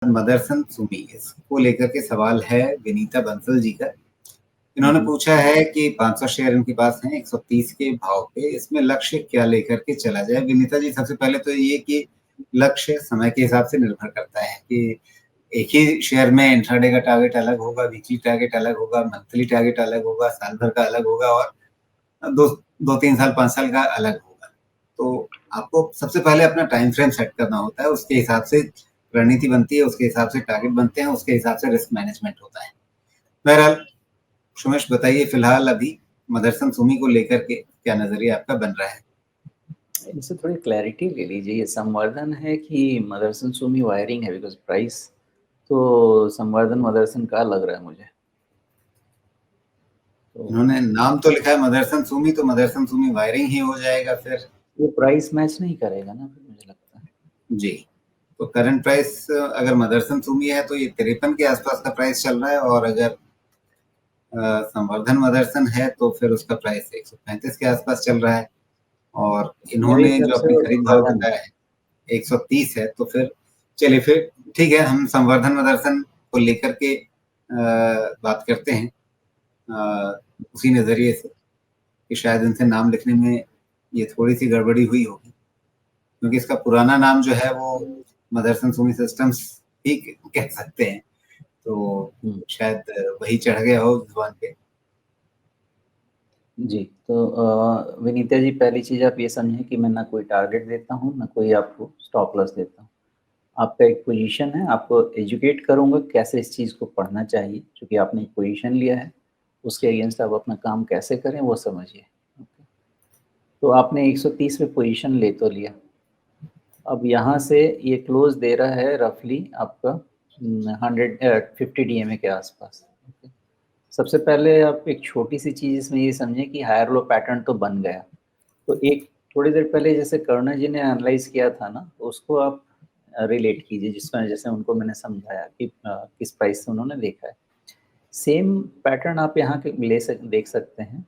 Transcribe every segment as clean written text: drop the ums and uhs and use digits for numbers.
मदरसन सुमी, इसको लेकर के सवाल है विनीता बंसल जी का। इन्होंने पूछा है कि 500 शेयर इनके पास हैं 130 के भाव पे, इसमें लक्ष्य क्या लेकर के चला जाए? विनीता जी, सबसे पहले तो ये कि लक्ष्य समय के हिसाब से निर्भर करता है कि एक ही शेयर में इंट्राडे का टारगेट अलग होगा, वीकली टारगेट अलग होगा, मंथली टारगेट अलग होगा, साल भर का अलग होगा और 2-3 साल, 5 साल का अलग होगा। तो आपको सबसे पहले अपना टाइम फ्रेम सेट करना होता है, उसके हिसाब से रणनीति बनती है, उसके हिसाब से टारगेट बनते हैं, उसके हिसाब से रिस्क मैनेजमेंट होता है। बहरहाल सुमेश, बताइए फिलहाल अभी मदरसन सुमी को लेकर के क्या नजरिया आपका बन रहा है? इनसे थोड़ी क्लैरिटी ले लीजिए, ये संवर्धन है कि मदरसन सुमी वायरिंग है? बिकॉज प्राइस तो संवर्धन मदरसन का लग रहा है मुझे। तो उन्होंने नाम तो लिखा है मदरसन सुमी, तो मदरसन सुमी वायरिंग ही हो जाएगा फिर। वो प्राइस मैच नहीं करेगा ना फिर, मुझे लगता है। जी, तो करंट प्राइस अगर मदरसन सुमी है तो ये 53 के आसपास का प्राइस चल रहा है, और अगर संवर्धन मदरसन है तो फिर उसका प्राइस 135 के आसपास चल रहा है, और मेरे इन्होंने हिसाब जो से अपनी वो खरीद भाव संवर्धन बताया है 130 है, तो फिर चलिए फिर ठीक है, हम संवर्धन मदरसन को लेकर के बात करते हैं उसी नजरिए से कि शायद इनसे नाम लिखने में ये थोड़ी सी गड़बड़ी हुई होगी, क्योंकि इसका पुराना नाम जो है वो मदरसन सुमी सिस्टम्स ही कह सकते हैं, तो शायद वही चढ़ गया हो जुबान पे। जी, तो विनीता जी, पहली चीज़ आप ये समझें कि मैं ना कोई टारगेट देता हूँ, ना कोई आपको स्टॉप लॉस देता हूँ। आपका एक पोजीशन है, आपको एजुकेट करूँगा कैसे इस चीज़ को पढ़ना चाहिए, क्योंकि आपने एक पोजीशन लिया है, उसके अगेंस्ट आप अपना काम कैसे करें वो समझिए। ओके, तो आपने 130 पे पोजीशन ले तो लिया। अब यहाँ से ये क्लोज दे रहा है रफली आपका 50 डीएमए के आसपास। ओके, सबसे पहले आप एक छोटी सी चीज़ इसमें ये समझें कि हायर लो पैटर्न तो बन गया। तो एक थोड़ी देर पहले जैसे कर्ण जी ने एनालाइज किया था ना, तो उसको आप रिलेट कीजिए, जिसमें जैसे उनको मैंने समझाया कि किस प्राइस से उन्होंने देखा है। सेम पैटर्न आप यहाँ के देख सकते हैं,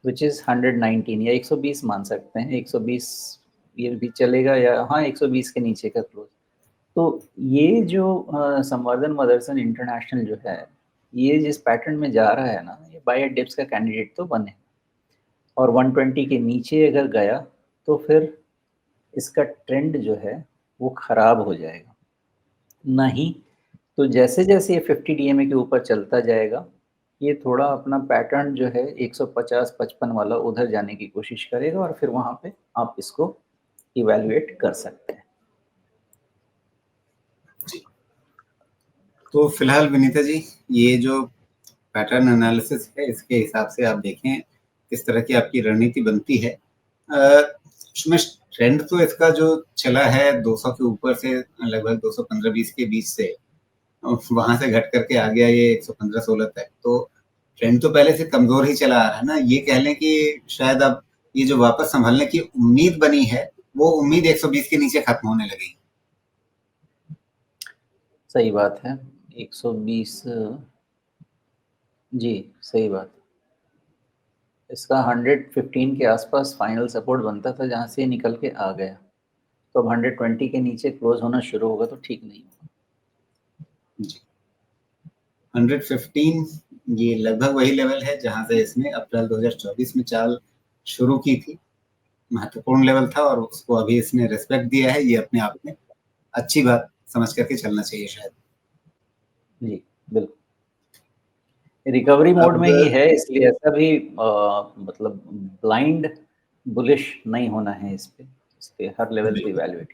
विच इज़ 119 या 120 मान सकते हैं। 120 ये भी चलेगा, या हाँ 120 के नीचे का क्लोज। तो ये जो संवर्धन मदरसन इंटरनेशनल जो है, ये जिस पैटर्न में जा रहा है ना, ये बायर डिप्स का कैंडिडेट तो बने, और 120 के नीचे अगर गया तो फिर इसका ट्रेंड जो है वो खराब हो जाएगा। नहीं तो जैसे जैसे ये 50 डीएमए के ऊपर चलता जाएगा, ये थोड़ा अपना पैटर्न जो है 150-55 वाला उधर जाने की कोशिश करेगा, और फिर वहां पे आप इसको इवैल्यूएट कर सकते हैं। तो फिलहाल विनीता जी, ये जो पैटर्न एनालिसिस है, इसके हिसाब से आप देखें किस तरह की आपकी रणनीति बनती है। उसमें ट्रेंड तो इसका जो चला है 200 के ऊपर से लगभग 215-20 के बीच से, वहां से घट करके आ गया ये 115-16 तक, तो ट्रेंड तो पहले से कमजोर ही चला आ रहा है ना। ये कह लें कि शायद अब ये जो वापस संभलने की उम्मीद बनी है, वो उम्मीद 120 के नीचे खत्म होने लगी। सही बात है, 120, जी सही बात। इसका 115 के आसपास फाइनल सपोर्ट बनता था, जहाँ से निकल के आ गया। तो अब 120 के नीचे क्लोज होना शुरू होगा तो ठीक नहीं होगा। 115 ये लगभग वही लेवल है जहां से इसने अप्रैल 2024 में चाल शुरू की थी। महत्वपूर्ण लेवल था और उसको अभी इसने रिस्पेक्ट दिया है, ये अपने आप में अच्छी बात समझ करके चलना चाहिए शायद। जी बिल्कुल, रिकवरी मोड में ही है, इसलिए ऐसा भी मतलब ब्लाइंड बुलिश नहीं होना है इस पे हर लेवल पे इवैल्यूएट